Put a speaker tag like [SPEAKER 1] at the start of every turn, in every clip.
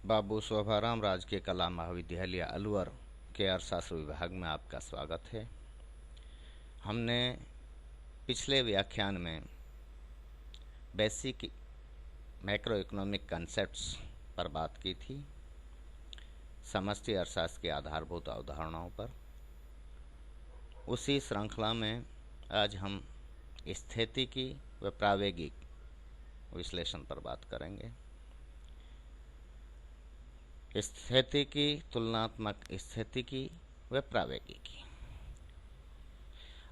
[SPEAKER 1] बाबू शोभाराम राजकीय कला महाविद्यालय अलवर के अर्थशास्त्र विभाग में आपका स्वागत है। हमने पिछले व्याख्यान में बेसिक मैक्रो इकोनॉमिक कंसेप्ट्स पर बात की थी, समष्टि अर्थशास्त्र की आधारभूत अवधारणाओं पर। उसी श्रृंखला में आज हम स्थितिकी व प्रावेगिक विश्लेषण पर बात करेंगे। स्थितिकी, तुलनात्मक स्थितिकी व प्रावेगिकी।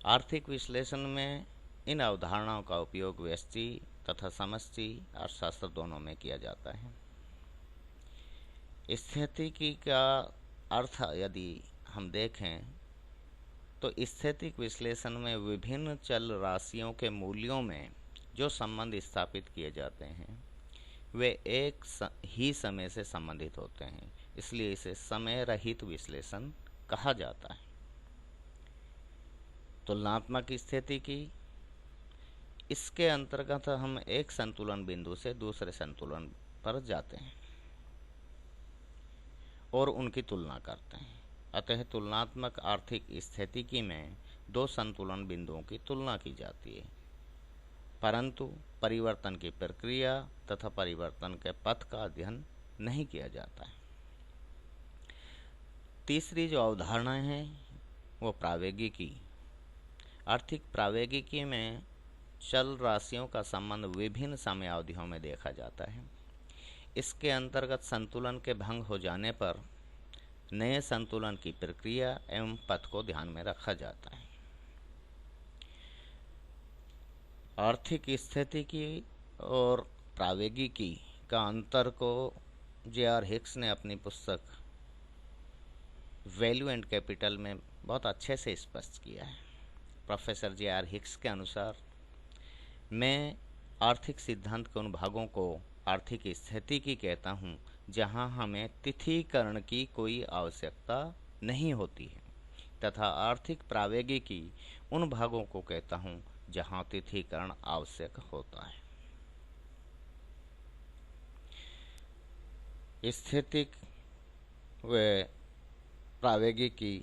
[SPEAKER 1] आर्थिक विश्लेषण में इन अवधारणाओं का उपयोग व्यष्टि तथा समष्टि अर्थशास्त्र दोनों में किया जाता है। स्थितिकी का अर्थ यदि हम देखें तो स्थैतिक विश्लेषण में विभिन्न चल राशियों के मूल्यों में जो संबंध स्थापित किए जाते हैं वे एक ही समय से संबंधित होते हैं, इसलिए इसे समय रहित विश्लेषण कहा जाता है। तुलनात्मक स्थितिकी, इसके अंतर्गत हम एक संतुलन बिंदु से दूसरे संतुलन पर जाते हैं और उनकी तुलना करते हैं। अतः तुलनात्मक आर्थिक स्थितिकी में दो संतुलन बिंदुओं की तुलना की जाती है, परंतु परिवर्तन की प्रक्रिया तथा परिवर्तन के पथ का अध्ययन नहीं किया जाता है। तीसरी जो अवधारणा है वो प्रावेगिकी। आर्थिक प्रावेगिकी में चल राशियों का संबंध विभिन्न समयावधियों में देखा जाता है। इसके अंतर्गत संतुलन के भंग हो जाने पर नए संतुलन की प्रक्रिया एवं पथ को ध्यान में रखा जाता है। आर्थिक स्थितिकी और प्रावेगिकी का अंतर को जे.आर. हिक्स ने अपनी पुस्तक वैल्यू एंड कैपिटल में बहुत अच्छे से स्पष्ट किया है। Professor JR. हिक्स के अनुसार, मैं आर्थिक सिद्धांत के उन भागों को आर्थिक स्थितिकी कहता हूँ जहाँ हमें तिथीकरण की कोई आवश्यकता नहीं होती है, तथा आर्थिक प्रावेगिकी उन भागों को कहता हूँ जहाँ तिथीकरण आवश्यक होता है। स्थितिक व प्रावेगिकी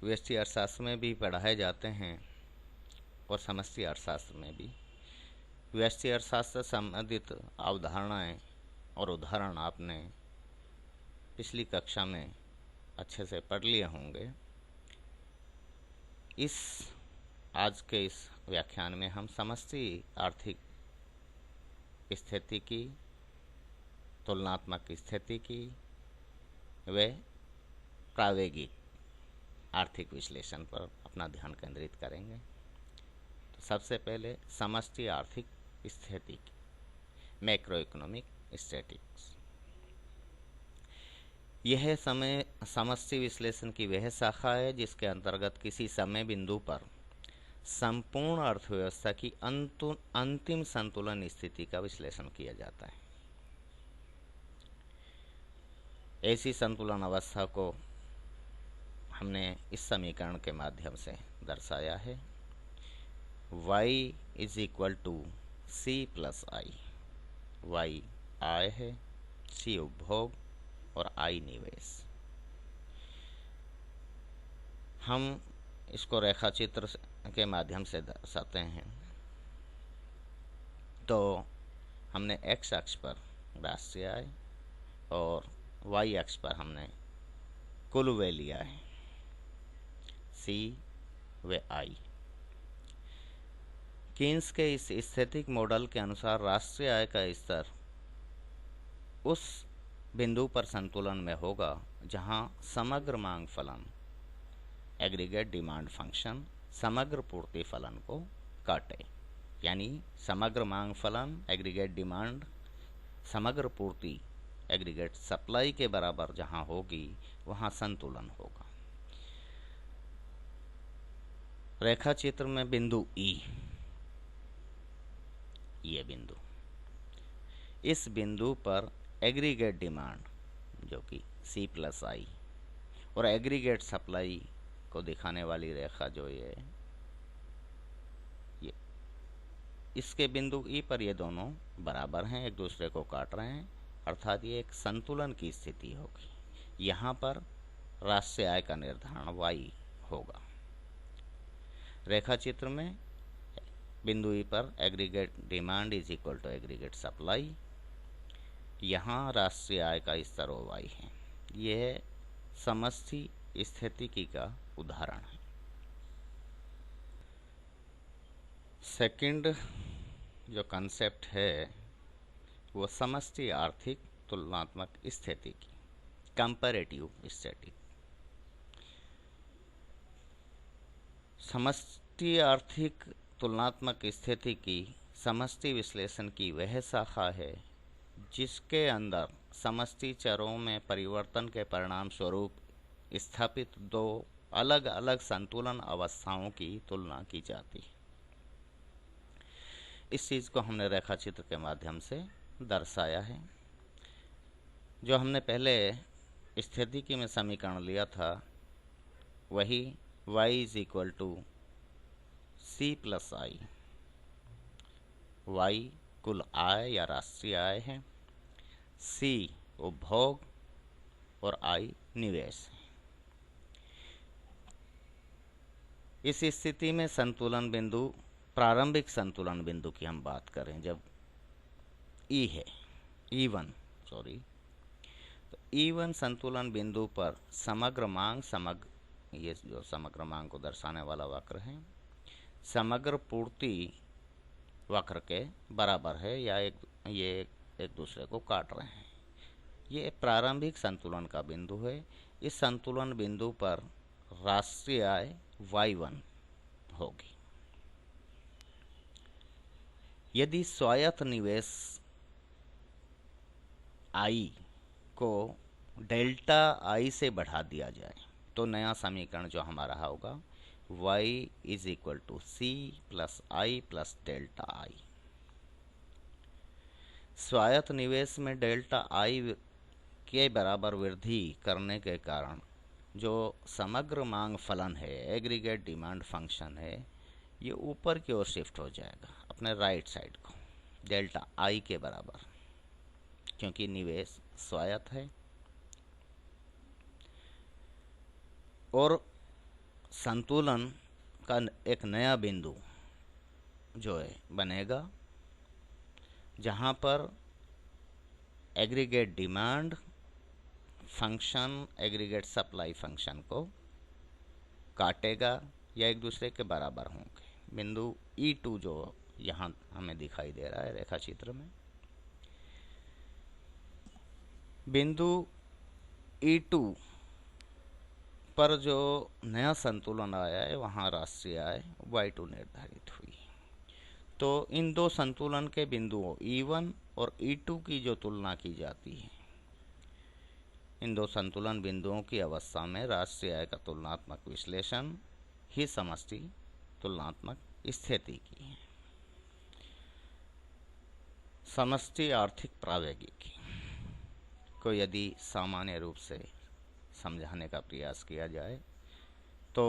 [SPEAKER 1] व्यष्टि अर्थशास्त्र में भी पढ़ाए जाते हैं और समष्टि अर्थशास्त्र में भी। व्यष्टि अर्थशास्त्र संबंधित अवधारणाएं और उदाहरण आपने पिछली कक्षा में अच्छे से पढ़ लिए होंगे। आज के इस व्याख्यान में हम समष्टि आर्थिक स्थितिकी, तुलनात्मक स्थितिकी व प्रावेगिक आर्थिक विश्लेषण पर अपना ध्यान केंद्रित करेंगे। तो सबसे पहले समष्टि आर्थिक स्थितिकी, मैक्रो इकोनॉमिक स्टैटिक्स। यह समष्टि विश्लेषण की वह शाखा है जिसके अंतर्गत किसी समय बिंदु पर संपूर्ण अर्थव्यवस्था की अंतिम संतुलन स्थिति का विश्लेषण किया जाता है। ऐसी संतुलन अवस्था को हमने इस समीकरण के माध्यम से दर्शाया है। y = C+i। y आय है, C उपभोग और i निवेश। हम इसको रेखाचित्र के माध्यम से दर्शाते हैं। तो हमने x अक्ष पर राष्ट्रीय आय और y अक्ष पर हमने कुल व्यय लिया है, C व i। कीन्स के इस स्थैतिक मॉडल के अनुसार राष्ट्रीय आय का स्तर उस बिंदु पर संतुलन में होगा जहां समग्र मांग फलन, एग्रीगेट डिमांड फंक्शन, समग्र पूर्ति फलन को काटे। यानी समग्र मांग फलन, एग्रीगेट डिमांड, समग्र पूर्ति, एग्रीगेट सप्लाई के बराबर जहां होगी वहां संतुलन होगा। रेखा चित्र में बिंदु ई, ये बिंदु, इस बिंदु पर एग्रीगेट डिमांड जो कि C+i और एग्रीगेट सप्लाई को दिखाने वाली रेखा जो ये इसके बिंदु ई पर ये दोनों बराबर हैं, एक दूसरे को काट रहे हैं। अर्थात ये एक संतुलन की स्थिति होगी। यहाँ पर राष्ट्रीय आय का निर्धारण y होगा। रेखा चित्र में बिंदु E पर aggregate demand is equal to aggregate supply. यहाँ राष्ट्रीय आय का स्तर y है। यह समष्टि स्थितिकी का उदाहरण है। सेकंड जो कंसेप्ट है वो समष्टि आर्थिक तुलनात्मक स्थितिकी, कंपैरेटिव स्टैटिक। समष्टि आर्थिक तुलनात्मक स्थितिकी समष्टि विश्लेषण की वह शाखा है जिसके अंदर समष्टि चरों में परिवर्तन के परिणाम स्वरूप स्थापित दो अलग अलग संतुलन अवस्थाओं की तुलना की जाती है। इस चीज़ को हमने रेखा चित्र के माध्यम से दर्शाया है। जो हमने पहले स्थितिकी में समीकरण लिया था वही y is equal to C plus I. y कुल आय या राष्ट्रीय आय है, c उपभोग और i निवेश है। इस स्थिति में संतुलन बिंदु, प्रारंभिक संतुलन बिंदु की हम बात करें जब E है, E1 सॉरी, तो E1 संतुलन बिंदु पर समग्र मांग, ये जो समग्र मांग को दर्शाने वाला वक्र है, समग्र पूर्ति वक्र के बराबर है या ये एक दूसरे को काट रहे हैं। ये प्रारंभिक संतुलन का बिंदु है। इस संतुलन बिंदु पर राष्ट्रीय आय y1 होगी। यदि स्वायत्त निवेश I को डेल्टा I से बढ़ा दिया जाए तो नया समीकरण जो हमारा होगा y is equal to C plus I plus delta I. स्वायत्त निवेश में डेल्टा I के बराबर वृद्धि करने के कारण जो समग्र मांग फलन है, एग्रीगेट डिमांड फंक्शन है, ये ऊपर की ओर शिफ्ट हो जाएगा अपने राइट साइड को, डेल्टा I के बराबर, क्योंकि निवेश स्वायत्त है। और संतुलन का एक नया बिंदु जो है बनेगा जहाँ पर aggregate demand function aggregate supply function को काटेगा या एक दूसरे के बराबर होंगे। बिंदु E2 जो यहाँ हमें दिखाई दे रहा है रेखा चित्र में, बिंदु E2 पर जो नया संतुलन आया है वहाँ राष्ट्रीय आय y2 निर्धारित हुई। तो इन दो संतुलन के बिंदुओं E1 और E2 की जो तुलना की जाती है, इन दो संतुलन बिंदुओं की अवस्था में राष्ट्रीय आय का तुलनात्मक विश्लेषण ही समष्टि तुलनात्मक स्थिति की है। समष्टि आर्थिक प्रावैगिकी को यदि सामान्य रूप से समझाने का प्रयास किया जाए तो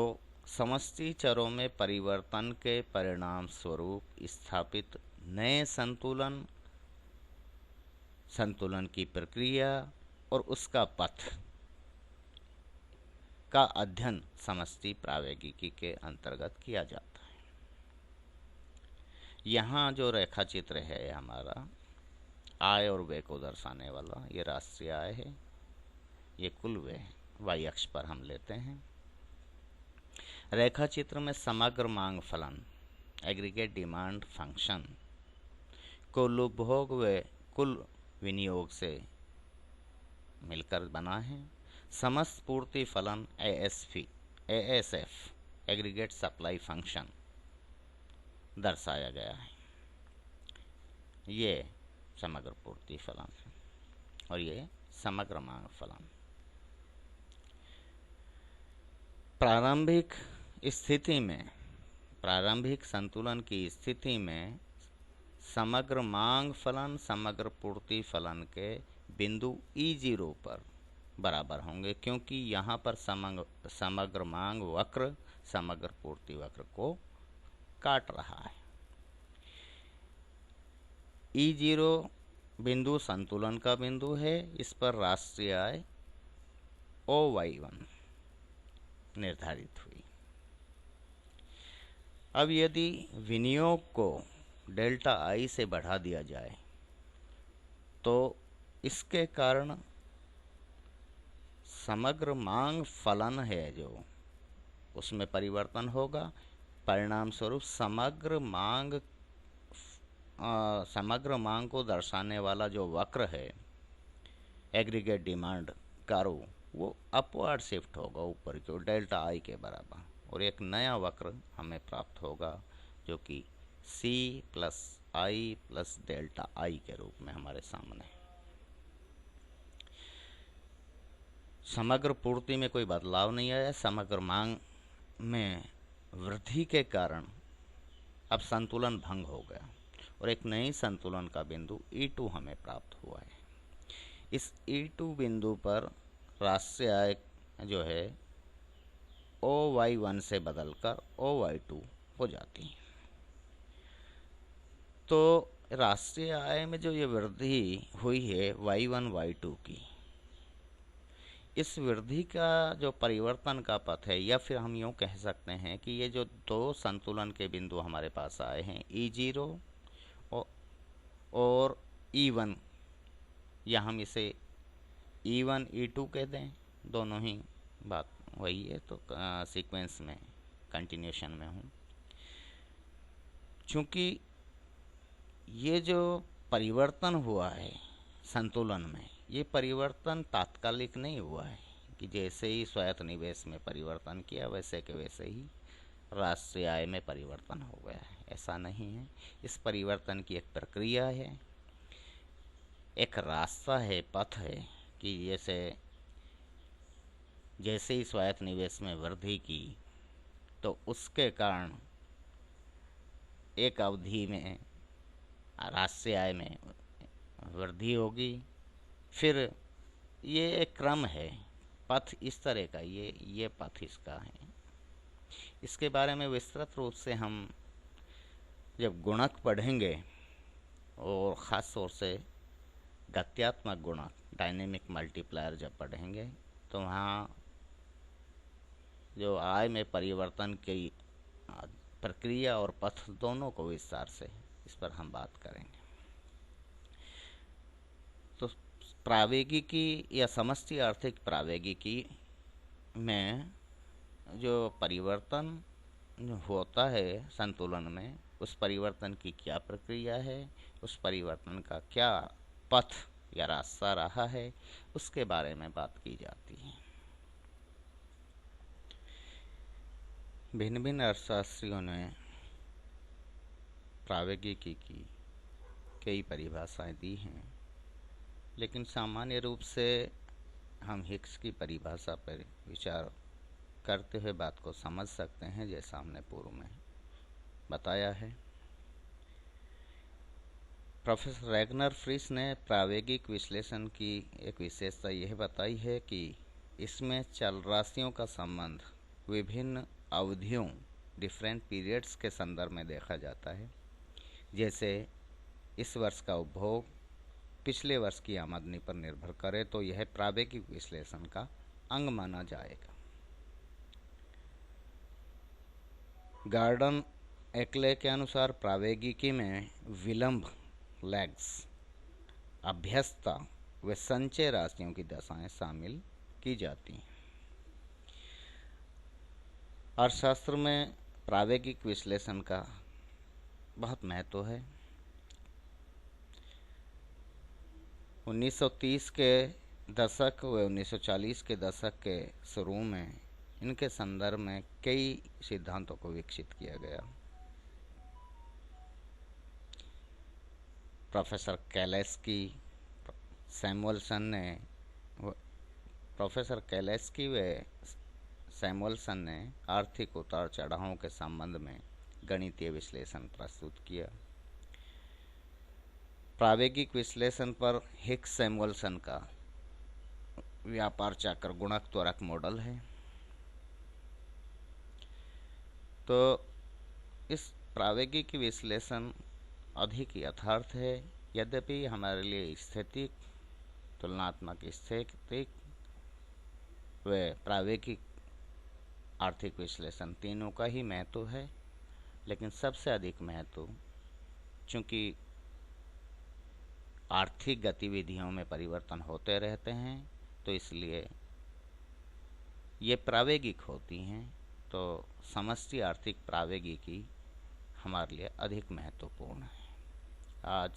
[SPEAKER 1] समष्टि चरों में परिवर्तन के परिणाम स्वरूप स्थापित नए संतुलन की प्रक्रिया और उसका पथ का अध्ययन समष्टि प्रावैगिकी के अंतर्गत किया जाता है। यहाँ जो रेखा चित्र है हमारा आय और व्यय को दर्शाने वाला, ये राष्ट्रीय आय है, ये कुल व्यय y अक्ष पर हम लेते हैं। रेखा चित्र में समग्र मांग फलन एग्रीगेट डिमांड फंक्शन कुल उपभोग व कुल विनियोग से मिलकर बना है। समस्त पूर्ति फलन ASF एग्रीगेट सप्लाई फंक्शन दर्शाया गया है। ये समग्र पूर्ति फलन है और ये समग्र मांग फलन। प्रारंभिक संतुलन की स्थिति में समग्र मांग फलन समग्र पूर्ति फलन के बिंदु E0 पर बराबर होंगे, क्योंकि यहाँ पर समग्र मांग वक्र समग्र पूर्ति वक्र को काट रहा है। E0 बिंदु संतुलन का बिंदु है, इस पर राष्ट्रीय आय OY1 निर्धारित हुई। अब यदि विनियोग को डेल्टा आई से बढ़ा दिया जाए तो इसके कारण समग्र मांग फलन है जो उसमें परिवर्तन होगा। परिणाम स्वरूप समग्र मांग को दर्शाने वाला जो वक्र है एग्रीगेट डिमांड कर्व, वो अपवर्ड शिफ्ट होगा ऊपर की ओर डेल्टा आई के बराबर, और एक नया वक्र हमें प्राप्त होगा जो कि C plus I plus delta आई के रूप में हमारे सामने। समग्र पूर्ति में कोई बदलाव नहीं आया, समग्र मांग में वृद्धि के कारण अब संतुलन भंग हो गया और एक नई संतुलन का बिंदु E2 हमें प्राप्त हुआ है। इस E2 बिंदु पर राष्ट्रीय आय जो है OY1 से बदलकर OY2 हो जाती है। तो राष्ट्रीय आय में जो ये वृद्धि हुई है Y1 Y2 की, इस वृद्धि का जो परिवर्तन का पथ है, या फिर हम यूँ कह सकते हैं कि ये जो दो संतुलन के बिंदु हमारे पास आए हैं E0 और E1, या हम इसे E1 E2 कह दें, दोनों ही बात वही है, तो सीक्वेंस में कंटिन्यूशन में हूँ। चूँकि ये जो परिवर्तन हुआ है संतुलन में, ये परिवर्तन तात्कालिक नहीं हुआ है कि जैसे ही स्वायत्त निवेश में परिवर्तन किया वैसे के वैसे ही राष्ट्रीय आय में परिवर्तन हो गया है, ऐसा नहीं है। इस परिवर्तन की एक प्रक्रिया है, एक रास्ता है, पथ है कि जैसे ही स्वायत्त निवेश में वृद्धि की तो उसके कारण एक अवधि में राष्ट्रीय आय में वृद्धि होगी। फिर ये एक क्रम है, पथ इस तरह का, ये पथ इसका है। इसके बारे में विस्तृत रूप से हम जब गुणक पढ़ेंगे, और ख़ास तौर से गत्यात्मक गुणक डायनेमिक मल्टीप्लायर जब पढ़ेंगे, तो वहाँ जो आय में परिवर्तन की प्रक्रिया और पथ दोनों को विस्तार से इस पर हम बात करेंगे। तो प्रावेगिकी या समष्टि आर्थिक प्रावेगिकी में जो परिवर्तन होता है संतुलन में, उस परिवर्तन की क्या प्रक्रिया है, उस परिवर्तन का क्या पथ या रास्ता रहा है, उसके बारे में बात की जाती है। भिन्न भिन्न अर्थशास्त्रियों ने प्रावेगिकी की कई परिभाषाएं दी हैं, लेकिन सामान्य रूप से हम हिक्स की परिभाषा पर विचार करते हुए बात को समझ सकते हैं, जैसा हमने पूर्व में बताया है। प्रोफेसर रैगनर फ्रिस ने प्रावेगिक विश्लेषण की एक विशेषता यह बताई है कि इसमें चल राशियों का संबंध विभिन्न अवधियों डिफरेंट पीरियड्स के संदर्भ में देखा जाता है। जैसे इस वर्ष का उपभोग पिछले वर्ष की आमदनी पर निर्भर करे तो यह प्रावेगिक विश्लेषण का अंग माना जाएगा। गार्डन एक्ले के अनुसार प्रावेगिकी में विलंब लैग्स, अभ्यस्तता व संचय राशियों की दशाएं शामिल की जाती हैं। अर्थशास्त्र में प्रावेगिक विश्लेषण का बहुत महत्व है। 1930 के दशक व 1940 के दशक के शुरू में इनके संदर्भ में कई सिद्धांतों को विकसित किया गया। प्रोफेसर कैलेस्की व सैमुअलसन ने आर्थिक उतार चढ़ावों के संबंध में गणितीय विश्लेषण प्रस्तुत किया। प्रावेगिक विश्लेषण पर हिक्स सैमुअलसन का व्यापार चक्र गुणक त्वरक मॉडल है। तो इस प्रावेगिक विश्लेषण अधिक यथार्थ है यद्यपि हमारे लिए स्थैतिक, तुलनात्मक स्थैतिक व प्रावेगिक आर्थिक विश्लेषण तीनों का ही महत्व है, लेकिन सबसे अधिक महत्व, चूँकि आर्थिक गतिविधियों में परिवर्तन होते रहते हैं तो इसलिए ये प्रावेगिक होती हैं, तो समष्टि आर्थिक प्रावेगिकी हमारे लिए अधिक महत्वपूर्ण है। आज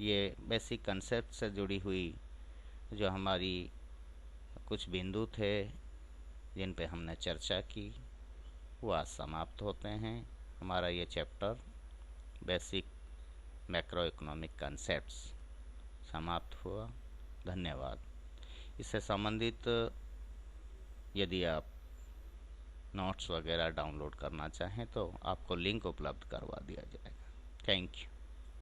[SPEAKER 1] ये बेसिक कंसेप्ट से जुड़ी हुई जो हमारी कुछ बिंदु थे जिन पे हमने चर्चा की, वो आज समाप्त होते हैं। हमारा ये chapter basic macro economic concepts समाप्त हुआ। धन्यवाद। इससे संबंधित यदि आप नोट्स वगैरह डाउनलोड करना चाहें तो आपको लिंक उपलब्ध करवा दिया जाएगा। Thank you.